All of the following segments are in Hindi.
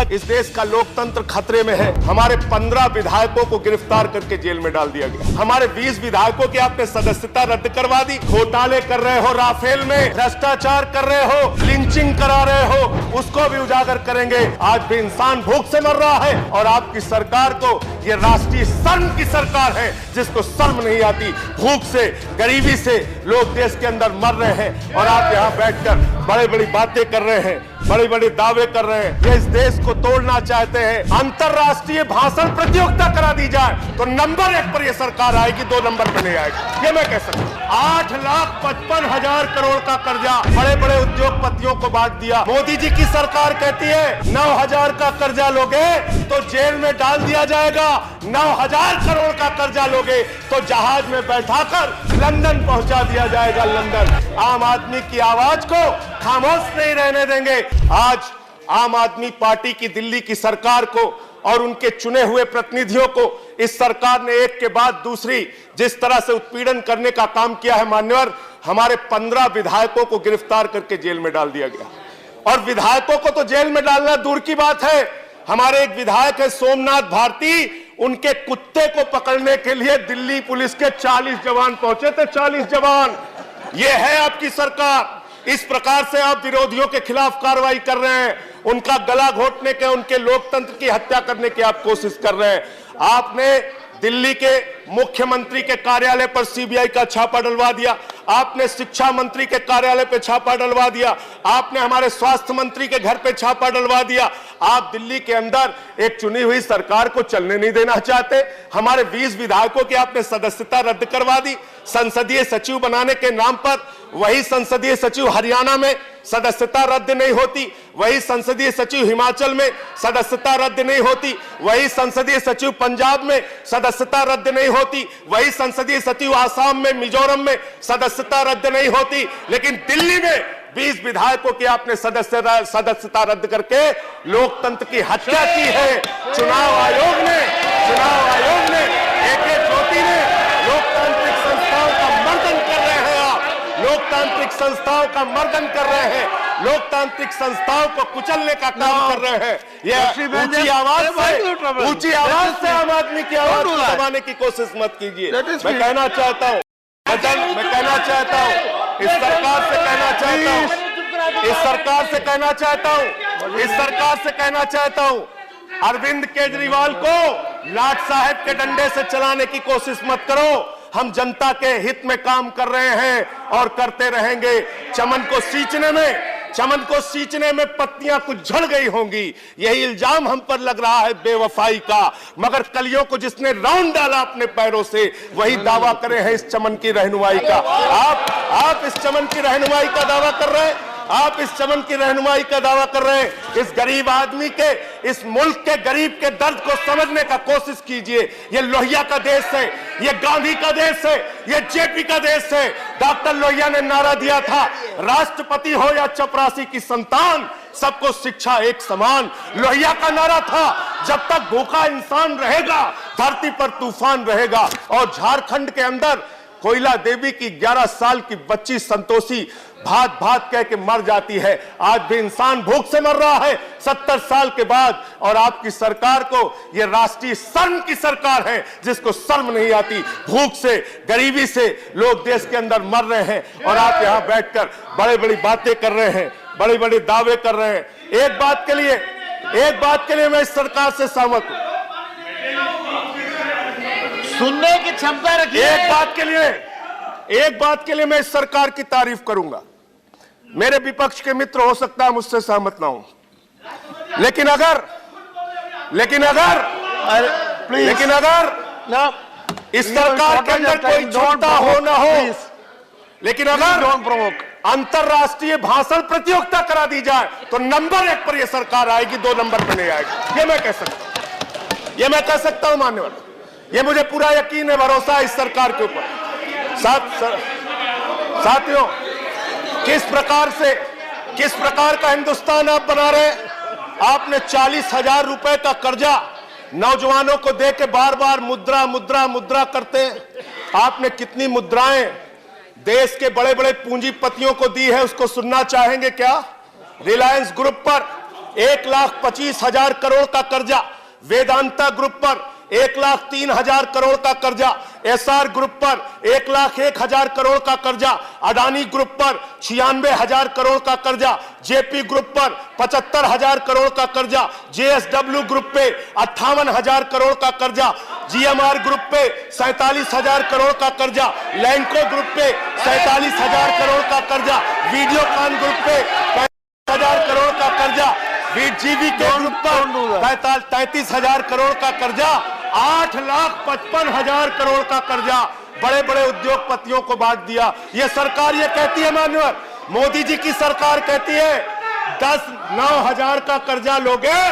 आज इस देश का लोकतंत्र खतरे में है। हमारे 15 विधायकों को गिरफ्तार करके जेल में डाल दिया गया। हमारे 20 विधायकों की आपने सदस्यता रद्द करवा दी। घोटाले कर रहे हो, राफेल में भ्रष्टाचार कर रहे हो, लिंचिंग करा रहे हो, उसको भी उजागर करेंगे। आज भी इंसान भूख से मर रहा है और आपकी सरकार को, ये राष्ट्रीय शर्म की सरकार है जिसको शर्म नहीं आती। भूख से, गरीबी से लोग देश के अंदर मर रहे हैं और आप यहाँ बैठकर बड़ी बड़ी बातें कर रहे हैं, बड़े बड़े दावे कर रहे हैं। ये इस देश को तोड़ना चाहते हैं। अंतरराष्ट्रीय भाषण प्रतियोगिता करा दी जाए तो नंबर 1 पर ये सरकार आएगी, 2 नंबर पर नहीं आएगी। ये मैं कह सकता हूँ। 8,55,000 करोड़ का कर्जा बड़े बड़े उद्योगपतियों को बांट दिया। मोदी जी की सरकार कहती है 9,000 का कर्जा लोगे तो जेल में डाल दिया जाएगा, 9,000 करोड़ का कर्जा लोगे तो जहाज में बैठाकर लंदन पहुंचा दिया जाएगा। लंदन आम आदमी की आवाज को खामोश नहीं रहने देंगे। आज आम आदमी पार्टी की दिल्ली की सरकार को और उनके चुने हुए प्रतिनिधियों को इस सरकार ने एक के बाद दूसरी जिस तरह से उत्पीड़न करने का काम किया है मान्यवर, हमारे 15 विधायकों को गिरफ्तार करके जेल में डाल दिया गया। और विधायकों को तो जेल में डालना दूर की बात है, हमारे एक विधायक है सोमनाथ भारती, उनके कुत्ते को पकड़ने के लिए दिल्ली पुलिस के 40 जवान पहुंचे थे। 40 जवान। ये है आपकी सरकार। इस प्रकार से आप विरोधियों के खिलाफ कार्रवाई कर रहे हैं, उनका गला घोटने के, उनके लोकतंत्र की हत्या करने की आप कोशिश कर रहे हैं। आपने दिल्ली के मुख्यमंत्री के कार्यालय पर सीबीआई का छापा डलवा दिया, आपने शिक्षा मंत्री के कार्यालय पे छापा डलवा दिया, आपने हमारे स्वास्थ्य मंत्री के घर पे छापा डलवा दिया। आप दिल्ली के अंदर एक चुनी हुई सरकार को चलने नहीं देना चाहते। हमारे 20 विधायकों की आपने सदस्यता रद्द करवा दी। संसदीय सचिव बनाने के नाम पर वही संसदीय सचिव हरियाणा में सदस्यता रद्द नहीं होती, वही संसदीय सचिव हिमाचल में सदस्यता रद्द नहीं होती, वही संसदीय सचिव पंजाब में सदस्यता रद्द नहीं होती, वही संसदीय सचिव आसाम में, मिजोरम में सदस्यता रद्द नहीं होती। लेकिन दिल्ली में 20 विधायकों की आपने सदस्यता रद्द करके लोकतंत्र की हत्या की है। चुनाव आयोग ने AK ज्योति ने लोकतांत्रिक संस्थाओं का मर्दन कर रहे हैं। आप लोकतांत्रिक संस्थाओं का मर्दन कर रहे हैं, लोकतांत्रिक संस्थाओं को कुचलने का काम कर रहे हैं। ये ऊंची आवाज से आम आदमी की आवाज को दबाने की कोशिश मत कीजिए। मैं कहना चाहता हूँ, इस सरकार से कहना चाहता हूं, अरविंद केजरीवाल को लाट साहब के डंडे से चलाने की कोशिश मत करो। हम जनता के हित में काम कर रहे हैं और करते रहेंगे। चमन को सींचने में पत्तियां कुछ झड़ गई होंगी, यही इल्जाम हम पर लग रहा है बेवफाई का। मगर कलियों को जिसने राउंड डाला अपने पैरों से, वही दावा करे हैं इस चमन की रहनुमाई का। आप इस चमन की रहनुमाई का दावा कर रहे हैं, आप इस चमन की रहनुमाई का दावा कर रहे हैं। इस गरीब आदमी के, इस मुल्क के गरीब के दर्द को समझने का कोशिश कीजिए। ये लोहिया का देश है, ये गांधी का देश है, ये जेपी का देश है। डॉक्टर लोहिया ने नारा दिया था, राष्ट्रपति हो या चपरासी की संतान, सबको शिक्षा एक समान। लोहिया का नारा था, जब तक भूखा इंसान रहेगा धरती पर तूफान रहेगा। और झारखंड के अंदर कोयला देवी की 11 साल की बच्ची संतोषी भात भात कह के मर जाती है। आज भी इंसान भूख से मर रहा है 70 साल के बाद। और आपकी सरकार को, ये राष्ट्रीय शर्म की सरकार है जिसको शर्म नहीं आती। भूख से, गरीबी से लोग देश के अंदर मर रहे हैं और आप यहाँ बैठकर बड़े बड़ी बातें कर रहे हैं, बड़े बड़े दावे कर रहे हैं। एक बात के लिए मैं इस सरकार से सहमत हूं, सुनने की क्षमता रखिए। एक बात के लिए मैं इस सरकार की तारीफ करूंगा। मेरे विपक्ष के मित्र हो सकता है मुझसे सहमत ना हो, लेकिन अगर इस सरकार के अंदर कोई छोटा हो ना हो, लेकिन अगर अंतरराष्ट्रीय भाषण प्रतियोगिता करा दी जाए तो नंबर 1 पर यह सरकार आएगी, 2 नंबर पर नहीं आएगी। ये मैं कह सकता हूं मान्यवर। ये मुझे पूरा यकीन है, भरोसा है इस सरकार के ऊपर। साथियों, किस प्रकार का हिंदुस्तान आप बना रहे हैं। आपने 40,000 रुपए का कर्जा नौजवानों को दे के बार बार मुद्रा करते हैं। आपने कितनी मुद्राएं देश के बड़े बड़े पूंजीपतियों को दी है, उसको सुनना चाहेंगे क्या? रिलायंस ग्रुप पर 1,25,000 करोड़ का कर्जा, वेदांता ग्रुप पर 1,03,000 करोड़ का कर्जा, एसआर ग्रुप पर 1,01,000 करोड़ का कर्जा, अडानी ग्रुप पर 96,000 करोड़ का कर्जा, जेपी ग्रुप पर 75,000 करोड़ का कर्जा, जेएसडब्ल्यू ग्रुप पे 58,000 करोड़ का कर्जा, जीएमआर ग्रुप पे 47,000 करोड़ का कर्जा, लैंको ग्रुप पे 47,000 करोड़ का कर्जा, वीडियोकॉन ग्रुप पे 35,000 करोड़ का कर्जा, जीवी के ग्रुप पर 33,000 करोड़ का कर्जा, 8,55,000 करोड़ का कर्जा बड़े बड़े उद्योगपतियों को बांट दिया। ये सरकार ये कहती है, मान्यवर मोदी जी की सरकार कहती है 9,000 का कर्जा लोगे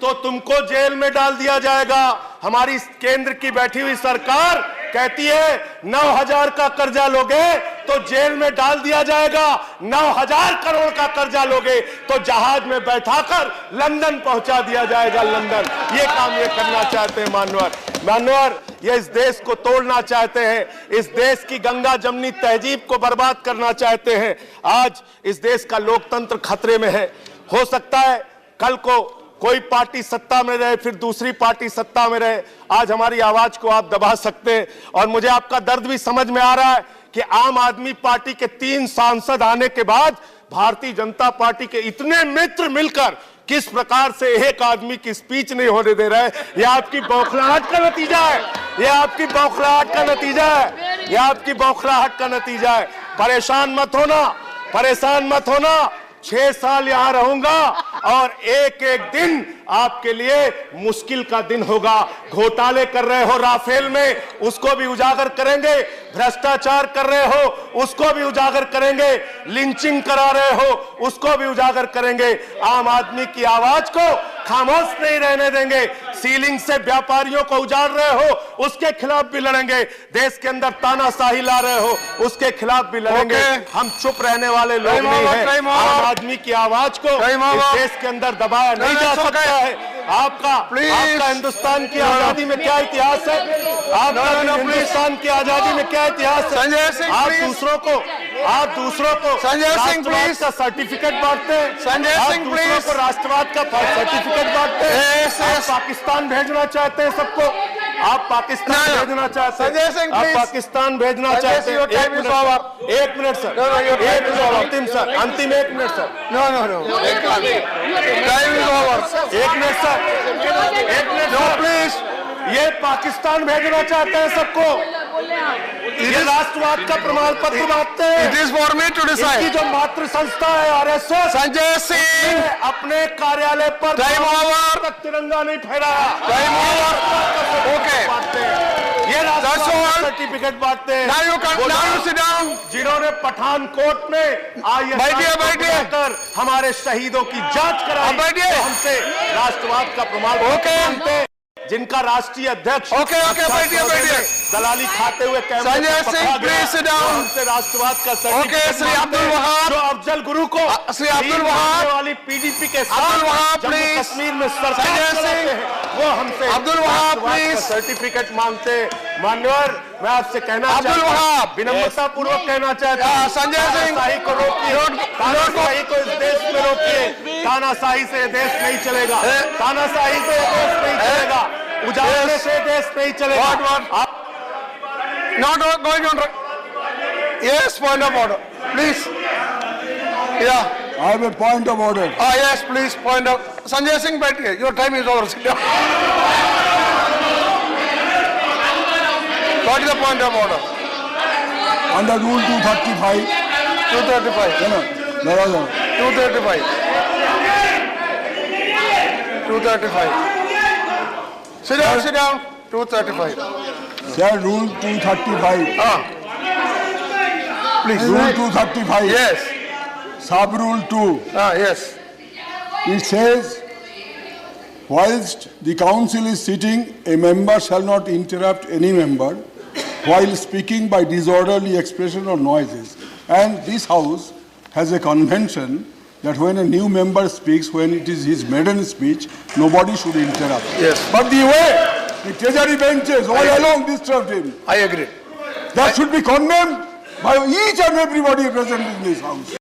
तो तुमको जेल में डाल दिया जाएगा। हमारी केंद्र की बैठी हुई सरकार कहती है 9,000 का कर्जा लोगे तो जेल में डाल दिया जाएगा, 9,000 करोड़ का कर्जा लोगे तो जहाज में बैठाकर लंदन पहुंचा दिया जाएगा। लंदन ये काम ये करना चाहते हैं मान्यवर ये इस देश को तोड़ना चाहते हैं, इस देश की गंगा जमनी तहजीब को बर्बाद करना चाहते हैं। आज इस देश का लोकतंत्र खतरे में है। हो सकता है कल को कोई पार्टी सत्ता में रहे, फिर दूसरी पार्टी सत्ता में रहे। आज हमारी आवाज को आप दबा सकते हैं और मुझे आपका दर्द भी समझ में आ रहा है कि आम आदमी पार्टी के 3 सांसद आने के बाद भारतीय जनता पार्टी के इतने मित्र मिलकर किस प्रकार से एक आदमी की स्पीच नहीं होने दे रहे। यह आपकी बौखलाहट का नतीजा है, यह आपकी बौखलाहट का नतीजा है, यह आपकी बौखलाहट का नतीजा है। परेशान मत होना 6 साल यहां रहूंगा और एक एक दिन आपके लिए मुश्किल का दिन होगा। घोटाले कर रहे हो राफेल में, उसको भी उजागर करेंगे। भ्रष्टाचार कर रहे हो, उसको भी उजागर करेंगे। लिंचिंग करा रहे हो, उसको भी उजागर करेंगे। आम आदमी की आवाज को खामोश नहीं रहने देंगे। सीलिंग से व्यापारियों को उजाड़ रहे हो, उसके खिलाफ भी लड़ेंगे। देश के अंदर तानाशाही ला रहे हो, उसके खिलाफ भी लड़ेंगे। हम चुप रहने वाले लोग नहीं हैं। आम आदमी की आवाज को इस देश के अंदर दबाया नहीं जा सकता है। आपका हिंदुस्तान की आजादी में क्या इतिहास है? आपका हिंदुस्तान की आजादी में क्या इतिहास है? आप दूसरों को संजय सिंह प्लीज का सर्टिफिकेट बांटते हैं। संजय सिंह प्लीज को राष्ट्रवाद का सर्टिफिकेट बांटते हैं। आप पाकिस्तान भेजना चाहते हैं सबको, आप पाकिस्तान भेजना चाहते हैं। संजय सिंह आप पाकिस्तान भेजना चाहते हैं। 1 मिनट सर, 1 मिनट अंतिम सर, अंतिम 1 minute sir. No time is over. 1 minute sir, 1 minute no please. ये पाकिस्तान भेजना चाहते हैं सबको। ये राष्ट्रवाद का प्रमाण पत्र बांटते हैं। It is for me to decide. जो मातृ संस्था है आरएसएस, संजय सिंह अपने कार्यालय पर टाइम ओवर तक तिरंगा नहीं फहराया। Time over. ओके बांटते हैं, ये राष्ट्रवाद सर्टिफिकेट बांटते हैं। Now you sit down. जिन्होंने पठानकोट में बैठिए कर हमारे शहीदों की जांच कराई, बैठिए। हमसे राष्ट्रवाद का प्रमाण पत्र, जिनका राष्ट्रीय अध्यक्ष बैठिए दलाली खाते हुए Sanjay Singh please sit down. हमसे राष्ट्रवाद का ओके श्री अब्दुल वहाब, जो अफजल गुरु को श्री अब्दुल वहाब वाली पीडीपी के अब्दुल वहाब प्लीज, कश्मीर में सरकार संजय सिंह, वो हमसे अब्दुल वहाब प्लीज सर्टिफिकेट मांगते। मान्यवर मैं आपसे कहना अब्दुल वहाब विनम्रता पूर्वक कहना चाहता हूं, संजय सिंह तानाशाही को रोकिए, तानाशाही को इस देश में रोकिए। तानाशाही से देश नहीं चलेगा, तानाशाही से देश नहीं चलेगा, उजाड़ने से देश नहीं चलेगा। Not going on. Yes, point of order, please. Yeah. I have a point of order. Yes, please, point of. Sanjay Singh, बैठिए. Your time is over. Sit down. What is the point of order? Under Rule 235. 235. No. 235. 235. Sit down. 235. Sir, Rule 235. Please. Rule 235. Yes. Sub Rule 2. Yes. It says, whilst the council is sitting, a member shall not interrupt any member while speaking by disorderly expression or noises. And this house has a convention that when a new member speaks, when it is his maiden speech, nobody should interrupt. Yes. But the way the treasury benches all along disturbed him, I agree. that should be condemned by each and everybody present in this house.